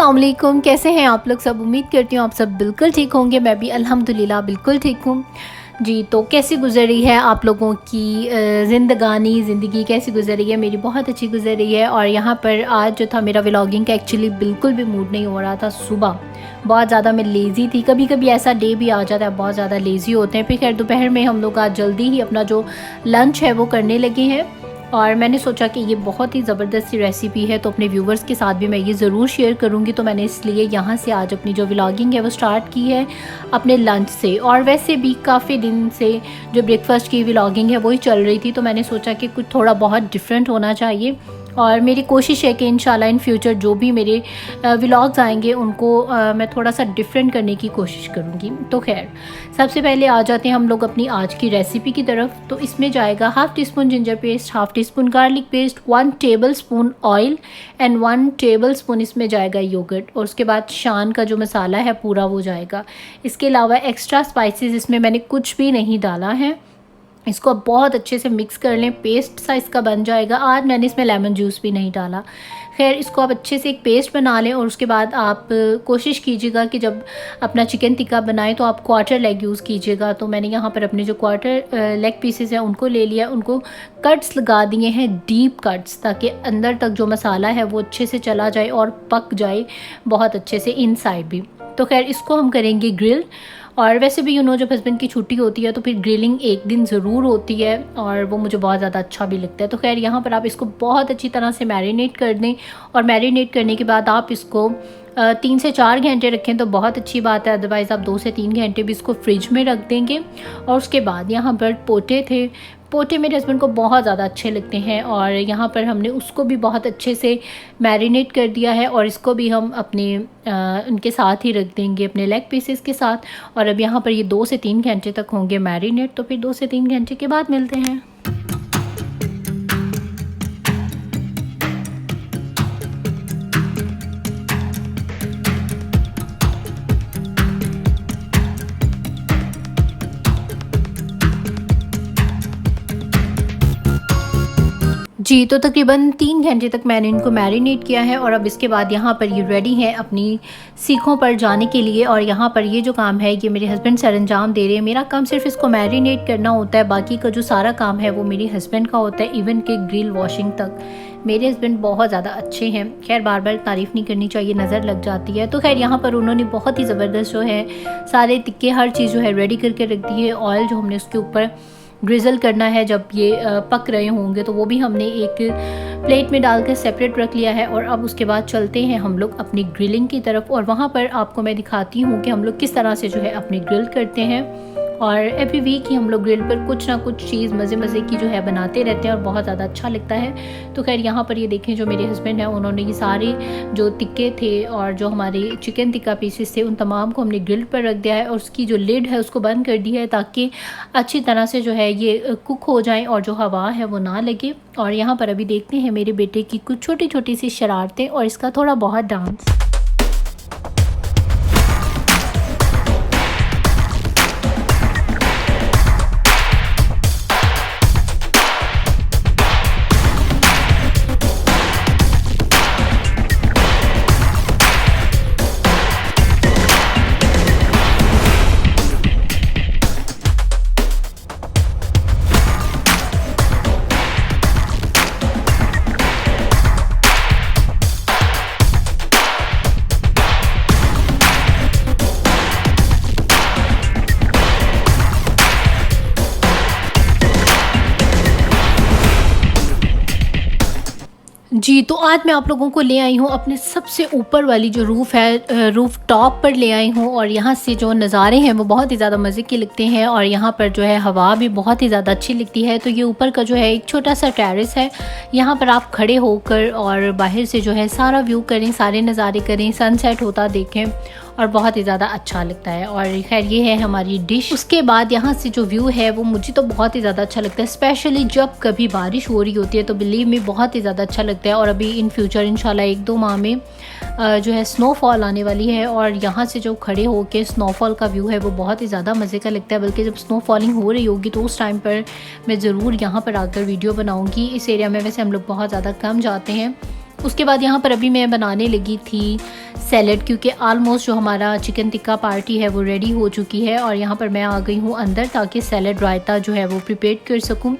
अस्सलाम वालेकुम, कैसे हैं आप लोग सब। उम्मीद करती हूँ आप सब बिल्कुल ठीक होंगे। मैं भी अल्हम्दुलिल्लाह बिल्कुल ठीक हूँ जी। तो कैसी गुजरी है आप लोगों की ज़िंदगी कैसी गुजरी है। मेरी बहुत अच्छी गुजरी है। और यहाँ पर आज जो था मेरा व्लॉगिंग का एक्चुअली बिल्कुल भी मूड नहीं हो रहा था। सुबह बहुत ज़्यादा मैं लेज़ी थी। कभी कभी ऐसा डे भी आ जाता है, बहुत ज़्यादा लेज़ी होते हैं। फिर खैर दोपहर में हम लोग आज जल्दी ही अपना जो लंच है वो करने लगे हैं। और मैंने सोचा कि ये बहुत ही ज़बरदस्त सी रेसिपी है, तो अपने व्यूवर्स के साथ भी मैं ये ज़रूर शेयर करूँगी। तो मैंने इसलिए यहाँ से आज अपनी जो व्लॉगिंग है वो स्टार्ट की है अपने लंच से। और वैसे भी काफ़ी दिन से जो ब्रेकफास्ट की व्लॉगिंग है वही चल रही थी, तो मैंने सोचा कि कुछ थोड़ा बहुत डिफरेंट होना चाहिए। और मेरी कोशिश है कि इंशाल्लाह इन फ्यूचर जो भी मेरे व्लॉग्स आएंगे उनको मैं थोड़ा सा डिफरेंट करने की कोशिश करूँगी। तो खैर सबसे पहले आ जाते हैं हम लोग अपनी आज की रेसिपी की तरफ। तो इसमें जाएगा half tea spoon ginger paste, half tea spoon garlic paste, 1 table spoon oil and 1 table spoon इसमें जाएगा योगर्ट। और उसके बाद शान का जो मसाला है पूरा वो जाएगा। इसके अलावा एक्स्ट्रा स्पाइसेस इसमें मैंने कुछ भी नहीं डाला है। इसको अब बहुत अच्छे से मिक्स कर लें, पेस्ट सा इसका बन जाएगा। आज मैंने इसमें लेमन जूस भी नहीं डाला। खैर इसको आप अच्छे से एक पेस्ट बना लें। और उसके बाद आप कोशिश कीजिएगा कि जब अपना चिकन टिक्का बनाएं तो आप क्वार्टर लेग यूज़ कीजिएगा। तो मैंने यहाँ पर अपने जो क्वार्टर लेग पीसेस हैं उनको ले लिया, उनको कट्स लगा दिए हैं, डीप कट्स, ताकि अंदर तक जो मसाला है वो अच्छे से चला जाए और पक जाए बहुत अच्छे से इनसाइड भी। तो खैर इसको हम करेंगे ग्रिल। और वैसे भी जब हस्बैंड की छुट्टी होती है तो फिर ग्रिलिंग एक दिन ज़रूर होती है और वो मुझे बहुत ज़्यादा अच्छा भी लगता है। तो खैर यहाँ पर आप इसको बहुत अच्छी तरह से मैरिनेट कर दें। और मैरिनेट करने के बाद आप इसको 3 से 4 घंटे रखें तो बहुत अच्छी बात है। अदरवाइज़ आप 2 से 3 घंटे भी इसको फ्रिज में रख देंगे। और उसके बाद यहाँ पर पोटे मेरे हस्बैंड को बहुत ज़्यादा अच्छे लगते हैं और यहाँ पर हमने उसको भी बहुत अच्छे से मैरिनेट कर दिया है। और इसको भी हम अपने उनके साथ ही रख देंगे, अपने लेग पीसेस के साथ। और अब यहाँ पर ये 2 से 3 घंटे तक होंगे मैरिनेट। तो फिर 2 से 3 घंटे के बाद मिलते हैं। जी, तो तकरीबन 3 घंटे तक मैंने इनको मैरिनेट किया है। और अब इसके बाद यहाँ पर ये रेडी हैं अपनी सीखों पर जाने के लिए। और यहाँ पर ये जो काम है ये मेरे हस्बैंड सरअंजाम दे रहे हैं। मेरा काम सिर्फ इसको मैरिनेट करना होता है, बाकी का जो सारा काम है वो मेरे हस्बैंड का होता है, इवन के ग्रिल वॉशिंग तक। मेरे हस्बैंड बहुत ज़्यादा अच्छे हैं। खैर बार बार तारीफ़ नहीं करनी चाहिए, नज़र लग जाती है। तो खैर यहाँ पर उन्होंने बहुत ही ज़बरदस्त जो है सारे टिक्के हर चीज़ जो है रेडी करके रख दी है। ऑयल जो हमने उसके ऊपर ग्रिजल करना है जब ये पक रहे होंगे तो वो भी हमने एक प्लेट में डालकर सेपरेट रख लिया है। और अब उसके बाद चलते हैं हम लोग अपनी ग्रिलिंग की तरफ। और वहाँ पर आपको मैं दिखाती हूँ कि हम लोग किस तरह से जो है अपनी ग्रिल करते हैं। और एवरी वीक ही हम लोग ग्रिल पर कुछ ना कुछ चीज़ मज़े की जो है बनाते रहते हैं और बहुत ज़्यादा अच्छा लगता है। तो खैर यहाँ पर ये देखें जो मेरे हस्बैंड हैं उन्होंने ये सारे जो टिक्के थे और जो हमारे चिकन टिक्का पीसेस थे उन तमाम को हमने ग्रिल पर रख दिया है। और उसकी जो लिड है उसको बंद कर दी है ताकि अच्छी तरह से जो है ये कुक हो जाए और जो हवा है वो ना लगे। और यहाँ पर अभी देखते हैं मेरे बेटे की कुछ छोटी छोटी सी शरारतें और इसका थोड़ा बहुत डांस। जी, तो आज मैं आप लोगों को ले आई हूँ अपने सबसे ऊपर वाली जो रूफ़ है, रूफ़ टॉप पर ले आई हूँ। और यहाँ से जो नज़ारे हैं वो बहुत ही ज़्यादा मज़े के लगते हैं और यहाँ पर जो है हवा भी बहुत ही ज़्यादा अच्छी लगती है। तो ये ऊपर का जो है एक छोटा सा टेरेस है, यहाँ पर आप खड़े होकर और बाहर से जो है सारा व्यू करें, सारे नज़ारे करें, सनसेट होता देखें और बहुत ही ज़्यादा अच्छा लगता है। और खैर ये है हमारी डिश। उसके बाद यहाँ से जो व्यू है वो मुझे तो बहुत ही ज़्यादा अच्छा लगता है, स्पेशली जब कभी बारिश हो रही होती है तो बिलीव मी बहुत ही ज़्यादा अच्छा लगता है। और अभी इन फ्यूचर इंशाल्लाह 1-2 माह में जो है स्नोफॉल आने वाली है और यहाँ से जो खड़े होकर स्नोफॉल का व्यू है वो बहुत ही ज़्यादा मज़े का लगता है। बल्कि जब स्नोफॉलिंग हो रही होगी तो उस टाइम पर मैं ज़रूर यहाँ पर आकर वीडियो बनाऊँगी। इस एरिया में वैसे हम लोग बहुत ज़्यादा कम जाते हैं उसके बाद यहाँ पर अभी मैं बनाने लगी थी सैलड, क्योंकि आलमोस्ट जो हमारा चिकन टिक्का पार्टी है वो रेडी हो चुकी है और यहाँ पर मैं आ गई हूँ अंदर ताकि सैलड रायता जो है वो प्रिपेयर कर सकूँ।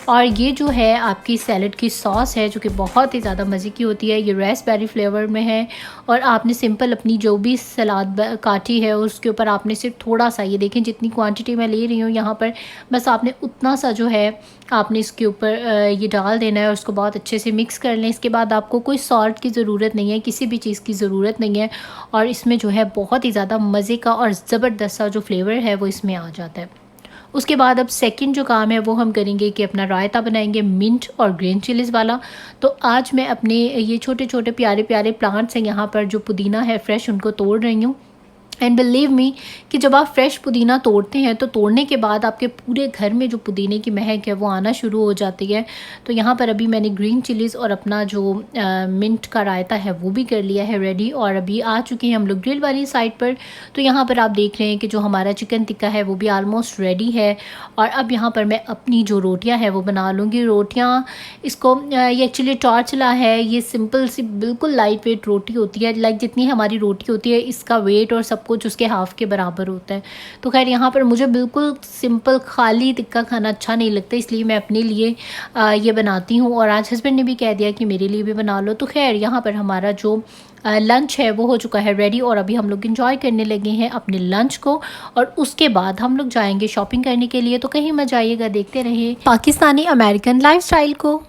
और ये जो है आपकी सैलड की सॉस है जो कि बहुत ही ज़्यादा मज़े की होती है, ये रेस्पबेरी फ्लेवर में है। और आपने सिंपल अपनी जो भी सलाद काटी है उसके ऊपर आपने सिर्फ थोड़ा सा, ये देखें जितनी क्वांटिटी मैं ले रही हूँ यहाँ पर, बस आपने उतना सा जो है आपने इसके ऊपर ये डाल देना है और उसको बहुत अच्छे से मिक्स कर लें। इसके बाद आपको कोई सॉल्ट की ज़रूरत नहीं है, किसी भी चीज़ की ज़रूरत नहीं है और इसमें जो है बहुत ही ज़्यादा मज़े का और ज़बरदस्त सा जो फ्लेवर है वो इसमें आ जाता है। उसके बाद अब सेकंड जो काम है वो हम करेंगे कि अपना रायता बनाएंगे मिंट और ग्रीन चिलीज़ वाला। तो आज मैं अपने ये छोटे छोटे प्यारे प्यारे प्लांट्स हैं यहाँ पर, जो पुदीना है फ्रेश, उनको तोड़ रही हूँ। एंड बिलीव मी कि जब आप फ्रेश पुदीना तोड़ते हैं तो तोड़ने के बाद आपके पूरे घर में जो पुदीने की महक है वो आना शुरू हो जाती है। तो यहाँ पर अभी मैंने ग्रीन चिलीज़ और अपना जो मिंट का रायता है वो भी कर लिया है रेडी, और अभी आ चुके हैं हम लोग ग्रिल वाली साइड पर। तो यहाँ पर आप देख रहे हैं कि जो हमारा चिकन टिक्का है वो भी आलमोस्ट रेडी है। और अब यहाँ पर मैं अपनी जो रोटियाँ हैं वो बना लूँगी। रोटियाँ इसको ये एक्चुअली टॉर्चला है, ये सिंपल सी बिल्कुल लाइट वेट रोटी होती है, लाइक जितनी हमारी रोटी होती है इसका वेट और सब कुछ उसके हाफ़ के बराबर होता है। तो खैर यहाँ पर मुझे बिल्कुल सिंपल खाली टिक्का खाना अच्छा नहीं लगता, इसलिए मैं अपने लिए ये बनाती हूँ और आज हस्बैंड ने भी कह दिया कि मेरे लिए भी बना लो। तो खैर यहाँ पर हमारा जो लंच है वो हो चुका है रेडी और अभी हम लोग इंजॉय करने लगे हैं अपने लंच को। और उसके बाद हम लोग जाएंगे शॉपिंग करने के लिए। तो कहीं मत जाइएगा, देखते रहिए पाकिस्तानी अमेरिकन लाइफस्टाइल को।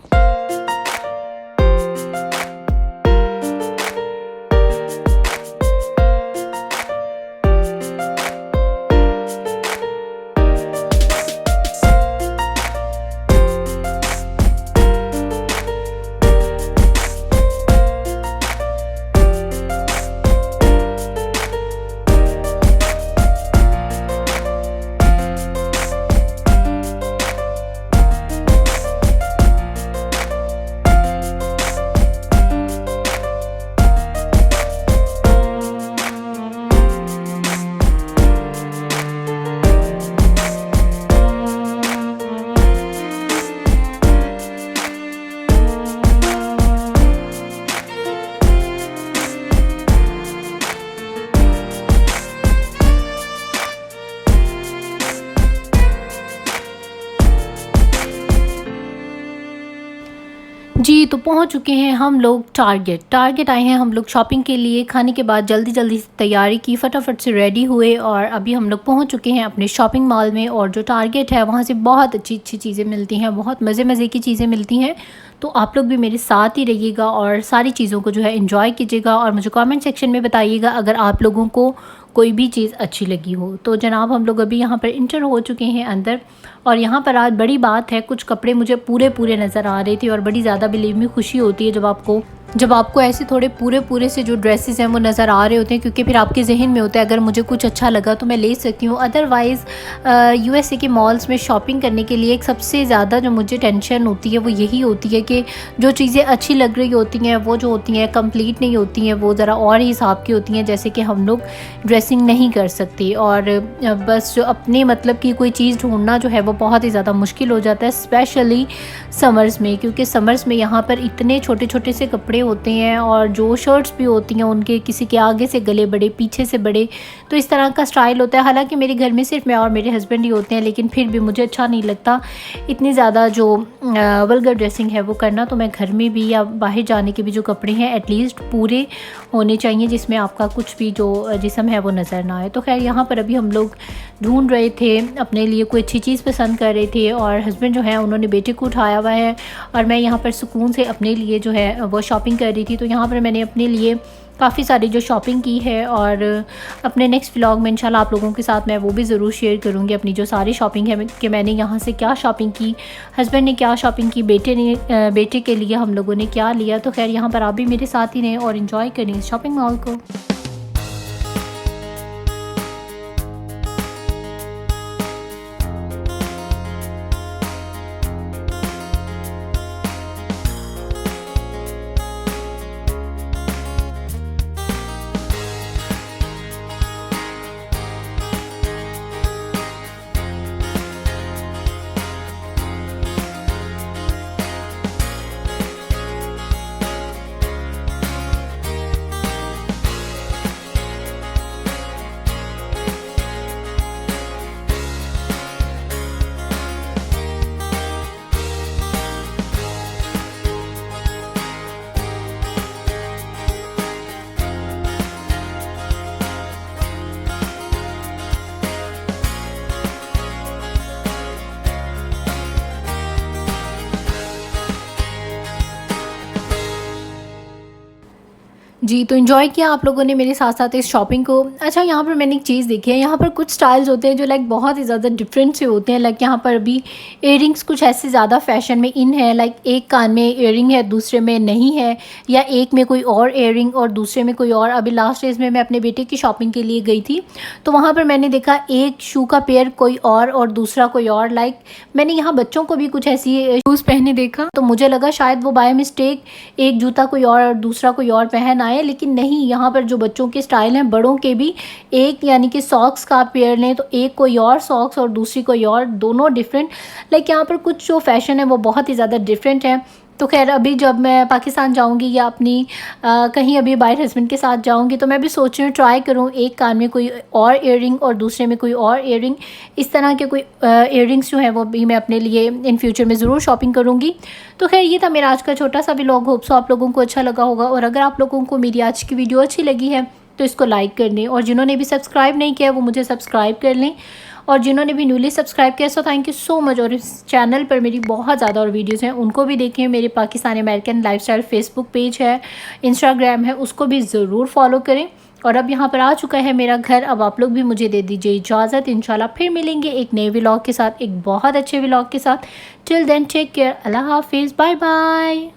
जी तो पहुंच चुके हैं हम लोग टारगेट आए हैं हम लोग शॉपिंग के लिए। खाने के बाद जल्दी जल्दी से तैयारी की, फटाफट से रेडी हुए और अभी हम लोग पहुंच चुके हैं अपने शॉपिंग मॉल में। और जो टारगेट है वहां से बहुत अच्छी अच्छी चीज़ें मिलती हैं, बहुत मज़े की चीज़ें मिलती हैं। तो आप लोग भी मेरे साथ ही रहिएगा और सारी चीज़ों को जो है एंजॉय कीजिएगा और मुझे कमेंट सेक्शन में बताइएगा अगर आप लोगों को कोई भी चीज़ अच्छी लगी हो। तो जनाब हम लोग अभी यहाँ पर इंटर हो चुके हैं अंदर और यहाँ पर आज बड़ी बात है, कुछ कपड़े मुझे पूरे नज़र आ रहे थे और बड़ी ज़्यादा बिलीव में खुशी होती है जब आपको ऐसे थोड़े पूरे से जो ड्रेसेस हैं वो नज़र आ रहे होते हैं, क्योंकि फिर आपके जहन में होता है अगर मुझे कुछ अच्छा लगा तो मैं ले सकती हूँ। अदरवाइज़ यूएसए के मॉल्स में शॉपिंग करने के लिए एक सबसे ज़्यादा जो मुझे टेंशन होती है वो यही होती है कि जो चीज़ें अच्छी लग रही होती हैं वो जो होती हैं कंप्लीट नहीं होती हैं, वो ज़रा और ही हिसाब की होती हैं, जैसे कि हम लोग ड्रेसिंग नहीं कर सकते। और बस जो अपने मतलब की कोई चीज़ ढूंढना जो है वो बहुत ही ज़्यादा मुश्किल हो जाता है, स्पेशली समर्स में, क्योंकि समर्स में यहाँ पर इतने छोटे छोटे से कपड़े होते हैं और जो शर्ट्स भी होती हैं उनके किसी के आगे से गले बड़े, पीछे से बड़े, तो इस तरह का स्टाइल होता है। हालांकि मेरे घर में सिर्फ मैं और मेरे हस्बैंड ही होते हैं, लेकिन फिर भी मुझे अच्छा नहीं लगता इतनी ज़्यादा जो वल्गर ड्रेसिंग है वो करना। तो मैं घर में भी या बाहर जाने के भी जो कपड़े हैं एटलीस्ट पूरे होने चाहिए जिसमें आपका कुछ भी जो जिस्म है वो नज़र ना आए। तो खैर यहाँ पर अभी हम लोग ढूंढ रहे थे, अपने लिए कोई अच्छी चीज़ पसंद कर रहे थे और हस्बैंड जो है उन्होंने बेटे को उठाया हुआ है और मैं यहाँ पर सुकून से अपने लिए जो है वो शॉपिंग कर रही थी। तो यहाँ पर मैंने अपने लिए काफ़ी सारी जो शॉपिंग की है और अपने नेक्स्ट व्लॉग में इंशाल्लाह आप लोगों के साथ मैं वो भी ज़रूर शेयर करूँगी अपनी जो सारी शॉपिंग है कि मैंने यहाँ से क्या शॉपिंग की, हस्बैंड ने क्या शॉपिंग की, बेटे के लिए हम लोगों ने क्या लिया। तो खैर यहाँ पर आप भी मेरे साथ ही रहें और इन्जॉय करें इस शॉपिंग मॉल को। जी, तो एन्जॉय किया आप लोगों ने मेरे साथ-साथ इस शॉपिंग को। अच्छा, यहाँ पर मैंने एक चीज़ देखी है, यहाँ पर कुछ स्टाइल्स होते हैं जो लाइक बहुत ही ज़्यादा डिफरेंट से होते हैं। लाइक यहाँ पर अभी इयररिंग्स कुछ ऐसे ज़्यादा फ़ैशन में इन है, लाइक एक कान में इयररिंग है, दूसरे में नहीं है, या एक में कोई और इयररिंग और दूसरे में कोई और। अभी लास्ट डेज़ में मैं अपने बेटे की शॉपिंग के लिए गई थी, तो वहाँ पर मैंने देखा एक शू का पेयर कोई और दूसरा कोई और। लाइक मैंने यहाँ बच्चों को भी कुछ ऐसी शूज़ पहने देखा, तो मुझे लगा शायद वो बाय मिस्टेक एक जूता कोई और दूसरा कोई और पहन आए, लेकिन नहीं, यहाँ पर जो बच्चों के स्टाइल हैं, बड़ों के भी एक, यानी कि सॉक्स का आप पेयर लें तो एक कोई और सॉक्स और दूसरी कोई और, दोनों डिफरेंट। लाइक यहाँ पर कुछ जो फैशन है वो बहुत ही ज़्यादा डिफरेंट है। तो खैर, अभी जब मैं पाकिस्तान जाऊंगी या अपनी कहीं अभी बाहर हस्बैंड के साथ जाऊंगी, तो मैं भी सोच रही हूँ ट्राई करूँ एक कान में कोई और इयररिंग और दूसरे में कोई और इयररिंग। इस तरह के कोई इयररिंग्स जो हैं वो भी मैं अपने लिए इन फ्यूचर में ज़रूर शॉपिंग करूँगी। तो खैर, ये था मेरा आज का छोटा सा व्लॉग। होप सो आप लोगों को अच्छा लगा होगा, और अगर आप लोगों को मेरी आज की वीडियो अच्छी लगी है तो इसको लाइक कर लें, और जिन्होंने भी सब्सक्राइब नहीं किया वो मुझे सब्सक्राइब कर लें, और जिन्होंने भी न्यूली सब्सक्राइब किया so thank you so much. और इस चैनल पर मेरी बहुत ज़्यादा और वीडियोस हैं, उनको भी देखें। मेरे Pakistani American lifestyle Facebook page है, इंस्टाग्राम है, उसको भी ज़रूर फॉलो करें। और अब यहाँ पर आ चुका है मेरा घर, अब आप लोग भी मुझे दे दीजिए इजाज़त। इंशाल्लाह फिर मिलेंगे एक नए व्लॉग के साथ, एक बहुत अच्छे व्लॉग के साथ। टिल देन टेक केयर, अल्लाह हाफिज़, बाय बाय।